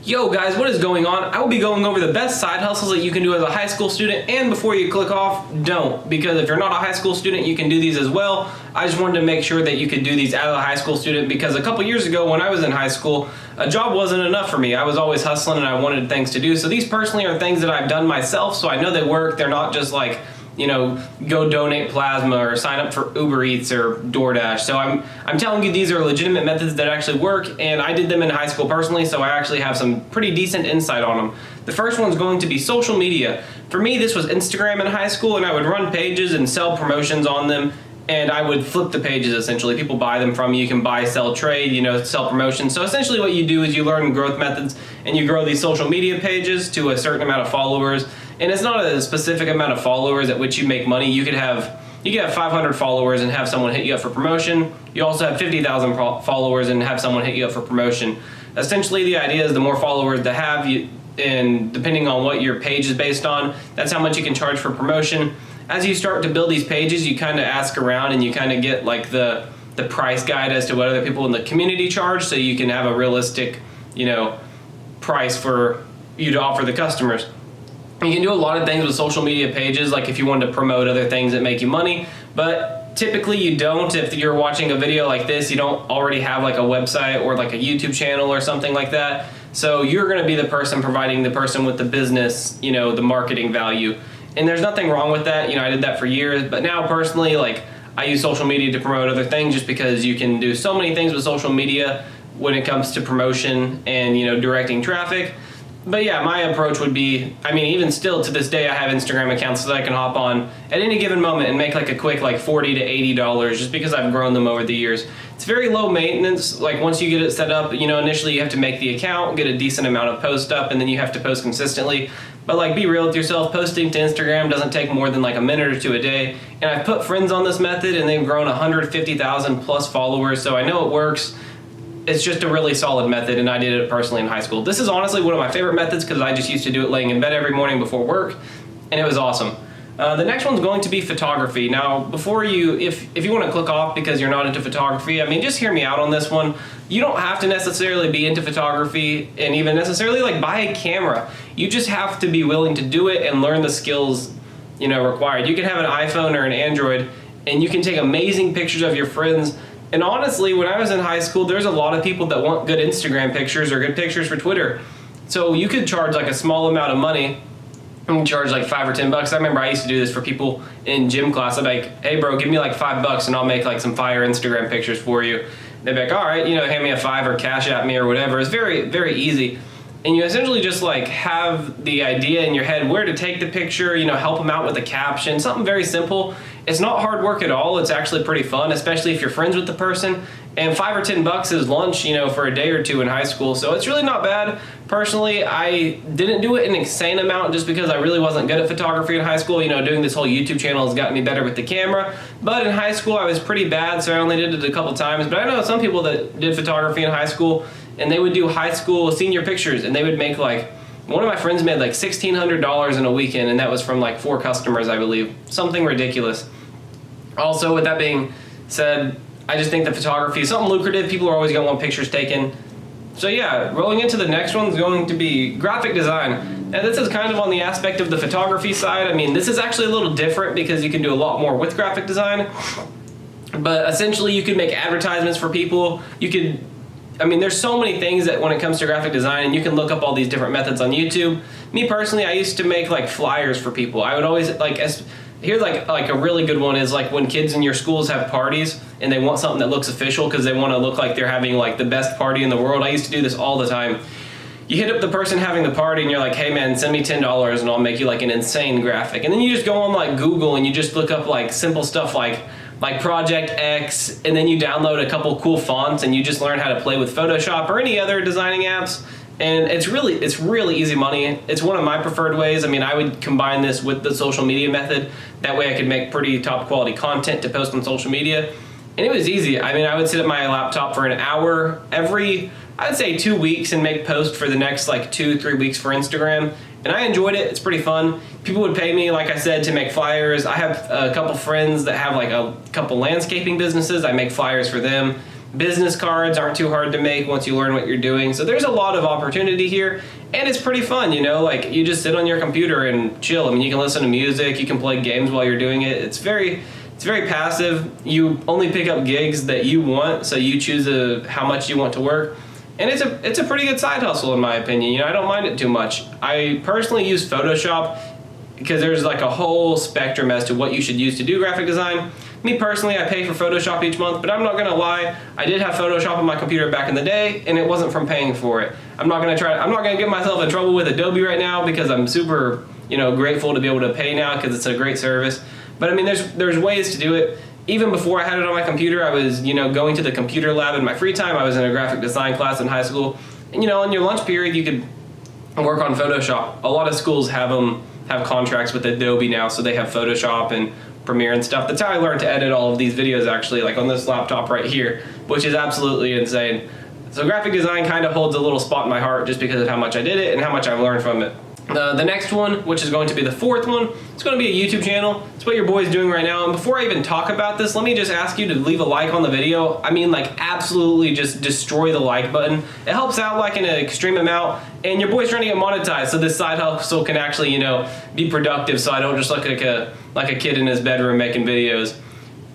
Yo guys, what is going on? I will be going over the best side hustles that you can do as a high school student, and before you click off, don't, because if you're not a high school student, you can do these as well. I just wanted to make sure that you could do these as a high school student, because a couple years ago when I was in high school, a job wasn't enough for me. I was always hustling and I wanted things to do. So these personally are things that I've done myself, so I know they work. They're not just like, you know, go donate plasma or sign up for Uber Eats or DoorDash. So I'm telling you these are legitimate methods that actually work, and I did them in high school personally, so I actually have some pretty decent insight on them. The first one's going to be social media. For me, this was Instagram in high school, and I would run pages and sell promotions on them, and I would flip the pages essentially. People buy them from you. You can buy, sell, trade, you know, sell promotions. So essentially what you do is you learn growth methods and you grow these social media pages to a certain amount of followers. And it's not a specific amount of followers at which you make money. You could have 500 followers and have someone hit you up for promotion. You also have 50,000 followers and have someone hit you up for promotion. Essentially the idea is the more followers to have you, and depending on what your page is based on, that's how much you can charge for promotion. As you start to build these pages, you kind of ask around and you kind of get like the price guide as to what other people in the community charge, so you can have a realistic, you know, price for you to offer the customers. You can do a lot of things with social media pages, like if you wanted to promote other things that make you money, but typically you don't. If you're watching a video like this, you don't already have like a website or like a YouTube channel or something like that. So you're going to be the person providing the person with the business, you know, the marketing value. And there's nothing wrong with that. You know, I did that for years, but now personally, like, I use social media to promote other things just because you can do so many things with social media when it comes to promotion and, you know, directing traffic. But yeah, my approach would be, I mean, even still to this day, I have Instagram accounts that I can hop on at any given moment and make like a quick like $40 to $80 just because I've grown them over the years. It's very low maintenance. Like once you get it set up, you know, initially you have to make the account, get a decent amount of posts up, and then you have to post consistently. But like, be real with yourself, posting to Instagram doesn't take more than like a minute or two a day. And I've put friends on this method and they've grown 150,000 plus followers, so I know it works. It's just a really solid method, and I did it personally in high school. This is honestly one of my favorite methods because I just used to do it laying in bed every morning before work, and it was awesome. The next one's going to be photography. Now, before you, if you want to click off because you're not into photography, I mean, just hear me out on this one. You don't have to necessarily be into photography and even necessarily like buy a camera. You just have to be willing to do it and learn the skills, you know, required. You can have an iPhone or an Android, and you can take amazing pictures of your friends. And honestly, when I was in high school, there's a lot of people that want good Instagram pictures or good pictures for Twitter. So you could charge like a small amount of money and charge like $5 or $10. I remember I used to do this for people in gym class. I'd be like, hey bro, give me like $5 and I'll make like some fire Instagram pictures for you. They'd be like, all right, you know, hand me a $5 or cash at me or whatever. It's very, very easy. And you essentially just like have the idea in your head where to take the picture, you know, help them out with a caption, something very simple. It's not hard work at all. It's actually pretty fun, especially if you're friends with the person. And $5 or $10 is lunch, you know, for a day or two in high school. So it's really not bad. Personally, I didn't do it an insane amount just because I really wasn't good at photography in high school. You know, doing this whole YouTube channel has gotten me better with the camera. But in high school, I was pretty bad, so I only did it a couple times. But I know some people that did photography in high school, and they would do high school senior pictures, and they would make like, one of my friends made like $1,600 in a weekend, and that was from like 4 customers, I believe. Something ridiculous. Also, with that being said, I just think that photography is something lucrative. People are always going to want pictures taken. So yeah, rolling into the next one is going to be graphic design. And this is kind of on the aspect of the photography side. I mean, this is actually a little different because you can do a lot more with graphic design. But essentially, you could make advertisements for people. You could, I mean, there's so many things that when it comes to graphic design, and you can look up all these different methods on YouTube. Me personally, I used to make like flyers for people. I would always like, here's like a really good one is like when kids in your schools have parties and they want something that looks official because they want to look like they're having like the best party in the world. I used to do this all the time. You hit up the person having the party and you're like, hey man, send me $10 and I'll make you like an insane graphic. And then you just go on like Google and you just look up like simple stuff like Project X, and then you download a couple cool fonts and you just learn how to play with Photoshop or any other designing apps. And it's really easy money. It's one of my preferred ways. I mean, I would combine this with the social media method. That way I could make pretty top quality content to post on social media. And it was easy. I mean, I would sit at my laptop for an hour every, I'd say 2 weeks, and make posts for the next like 2-3 weeks for Instagram. And I enjoyed it. It's pretty fun. People would pay me, like I said, to make flyers. I have a couple friends that have like a couple landscaping businesses. I make flyers for them. Business cards aren't too hard to make once you learn what you're doing. So there's a lot of opportunity here, and it's pretty fun, you know, like you just sit on your computer and chill. I mean, you can listen to music, you can play games while you're doing it. It's very passive. You only pick up gigs that you want, so you choose how much you want to work. And it's a pretty good side hustle in my opinion. You know, I don't mind it too much. I personally use Photoshop because there's like a whole spectrum as to what you should use to do graphic design. Me personally, I pay for Photoshop each month, but I'm not gonna lie, I did have Photoshop on my computer back in the day, and it wasn't from paying for it. I'm not gonna get myself in trouble with Adobe right now because I'm super, you know, grateful to be able to pay now because it's a great service. But I mean, there's ways to do it. Even before I had it on my computer, I was, you know, going to the computer lab in my free time. I was in a graphic design class in high school, and you know, in your lunch period, you could work on Photoshop. A lot of schools have contracts with Adobe now, so they have Photoshop and Premiere and stuff. That's how I learned to edit all of these videos, actually, like on this laptop right here, which is absolutely insane. So graphic design kind of holds a little spot in my heart just because of how much I did it and how much I've learned from it. The next one, which is going to be the fourth one, it's going to be a YouTube channel. It's what your boy's doing right now. And before I even talk about this, let me just ask you to leave a like on the video. I mean, like, absolutely just destroy the like button. It helps out like in an extreme amount. And your boy's trying to get monetized, so this side hustle can actually, you know, be productive, so I don't just look like a kid in his bedroom making videos.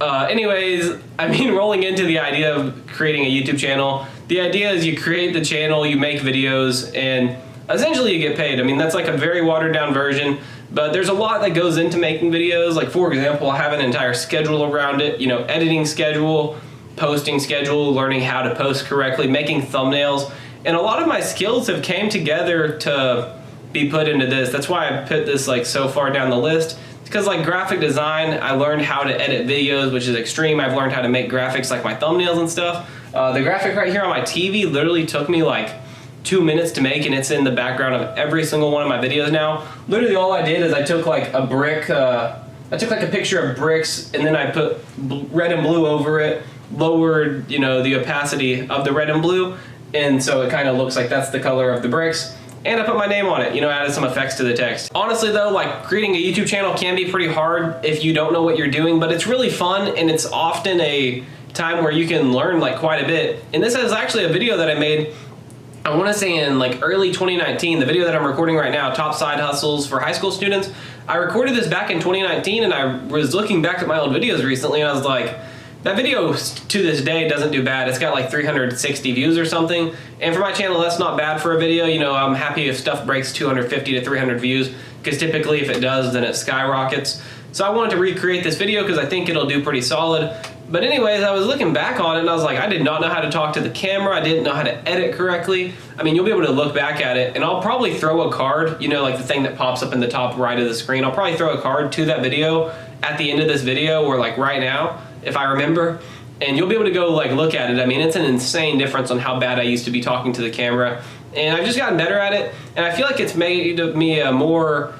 Anyways, I mean, rolling into the idea of creating a YouTube channel, the idea is you create the channel, you make videos, and essentially you get paid. I mean, that's like a very watered down version, but there's a lot that goes into making videos. Like, for example, I have an entire schedule around it, you know, editing schedule, posting schedule, learning how to post correctly, making thumbnails. And a lot of my skills have came together to be put into this. That's why I put this like so far down the list. It's because like graphic design, I learned how to edit videos, which is extreme. I've learned how to make graphics like my thumbnails and stuff. The graphic right here on my TV literally took me like 2 minutes to make, and it's in the background of every single one of my videos now. Literally all I did is I took like a brick, I took like a picture of bricks, and then I put red and blue over it, lowered, you know, the opacity of the red and blue, and so it kind of looks like that's the color of the bricks. And I put my name on it, you know, added some effects to the text. Honestly though, like, creating a YouTube channel can be pretty hard if you don't know what you're doing, but it's really fun, and it's often a time where you can learn like quite a bit. And this is actually a video that I made, I want to say in like early 2019, the video that I'm recording right now, Top Side Hustles for High School Students. I recorded this back in 2019, and I was looking back at my old videos recently, and I was like, that video to this day doesn't do bad. It's got like 360 views or something. And for my channel, that's not bad for a video. You know, I'm happy if stuff breaks 250 to 300 views, because typically if it does, then it skyrockets. So I wanted to recreate this video because I think it'll do pretty solid. But anyways, I was looking back on it, and I was like, I did not know how to talk to the camera. I didn't know how to edit correctly. I mean, you'll be able to look back at it, and I'll probably throw a card, you know, like the thing that pops up in the top right of the screen. I'll probably throw a card to that video at the end of this video, or like right now, if I remember. And you'll be able to go like look at it. I mean, it's an insane difference on how bad I used to be talking to the camera. And I've just gotten better at it, and I feel like it's made me a more,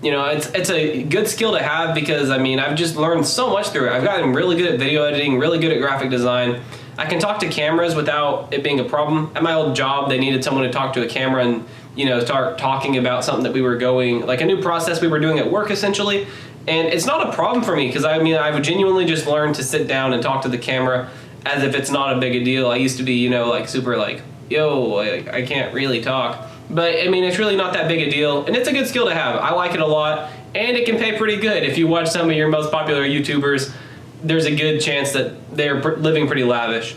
you know, it's a good skill to have, because I mean, I've just learned so much through it. I've gotten really good at video editing, really good at graphic design. I can talk to cameras without it being a problem. At my old job, they needed someone to talk to a camera and, you know, start talking about something that we were going, like a new process we were doing at work essentially. And it's not a problem for me, because I mean, I've genuinely just learned to sit down and talk to the camera as if it's not a big a deal. I used to be, you know, like super like, yo, I can't really talk. But I mean, it's really not that big a deal, and it's a good skill to have. I like it a lot, and it can pay pretty good. If you watch some of your most popular YouTubers, there's a good chance that they're living pretty lavish.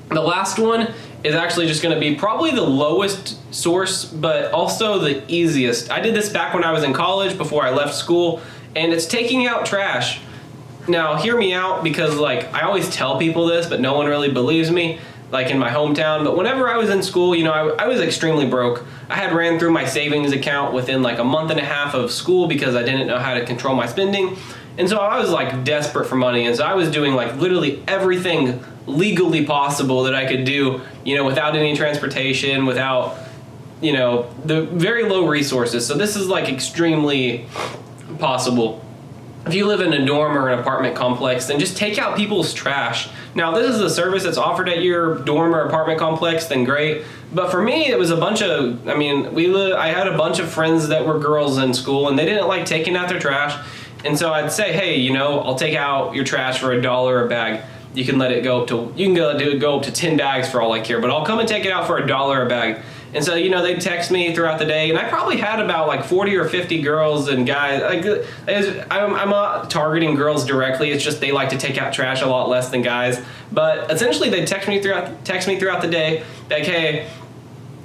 The last one is actually just going to be probably the lowest source, but also the easiest. I did this back when I was in college before I left school, and it's taking out trash. Now, hear me out, because like I always tell people this, but no one really believes me, like in my hometown. But whenever I was in school, you know, I was extremely broke. I had ran through my savings account within like a month and a half of school because I didn't know how to control my spending. And so I was like desperate for money. And so I was doing like literally everything legally possible that I could do, you know, without any transportation, without, you know, the very low resources. So this is like extremely possible. If you live in a dorm or an apartment complex, then just take out people's trash. Now, this is a service that's offered at your dorm or apartment complex, then great. But for me, it was a bunch of, I mean, I had a bunch of friends that were girls in school, and they didn't like taking out their trash. And so I'd say, hey, you know, I'll take out your trash for $1 a bag. you can let it go up to, you can go up to 10 bags for all I care, but I'll come and take it out for $1 a bag. And so, you know, they'd text me throughout the day, and I probably had about like 40 or 50 girls and guys. Like, I'm not targeting girls directly. It's just they like to take out trash a lot less than guys. But essentially, they'd text me throughout the day, like, hey,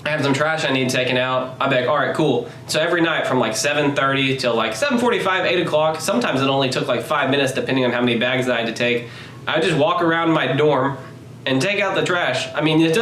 I have some trash I need taken out. I'd be like, all right, cool. So every night from like 7:30 till like 7:45, 8 o'clock, sometimes it only took like 5 minutes depending on how many bags that I had to take. I would just walk around my dorm and take out the trash. I mean, this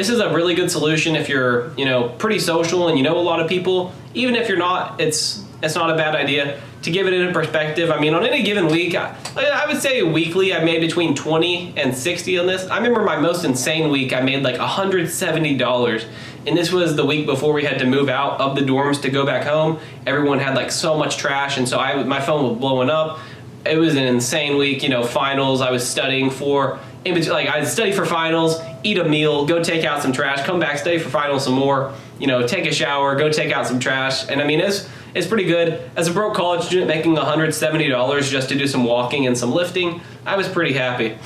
is a really good solution if you're, you know, pretty social and you know a lot of people. Even if you're not, it's not a bad idea. To give it in perspective, I mean, on any given week, I would say weekly I made between 20 and 60 on this. I remember my most insane week, I made like $170. And this was the week before we had to move out of the dorms to go back home. Everyone had like so much trash, and so my phone was blowing up. It was an insane week, you know, finals. I was studying for, like I'd study for finals, eat a meal, go take out some trash, come back, study for finals some more, you know, take a shower, go take out some trash. And I mean, it's pretty good. As a broke college student making $170 just to do some walking and some lifting, I was pretty happy.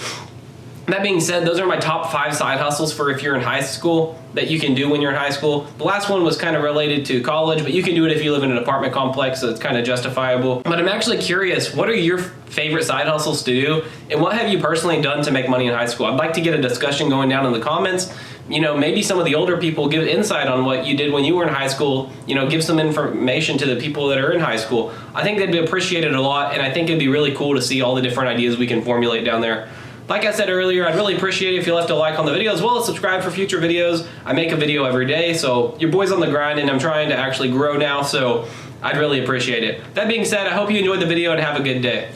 That being said, those are my top 5 side hustles for if you're in high school that you can do when you're in high school. The last one was kind of related to college, but you can do it if you live in an apartment complex, so it's kind of justifiable. But I'm actually curious, what are your favorite side hustles to do, and what have you personally done to make money in high school? I'd like to get a discussion going down in the comments. You know, maybe some of the older people give insight on what you did when you were in high school. You know, give some information to the people that are in high school. I think they'd be appreciated a lot, and I think it'd be really cool to see all the different ideas we can formulate down there. Like I said earlier, I'd really appreciate it if you left a like on the video, as well as subscribe for future videos. I make a video every day, so your boy's on the grind, and I'm trying to actually grow now, so I'd really appreciate it. That being said, I hope you enjoyed the video and have a good day.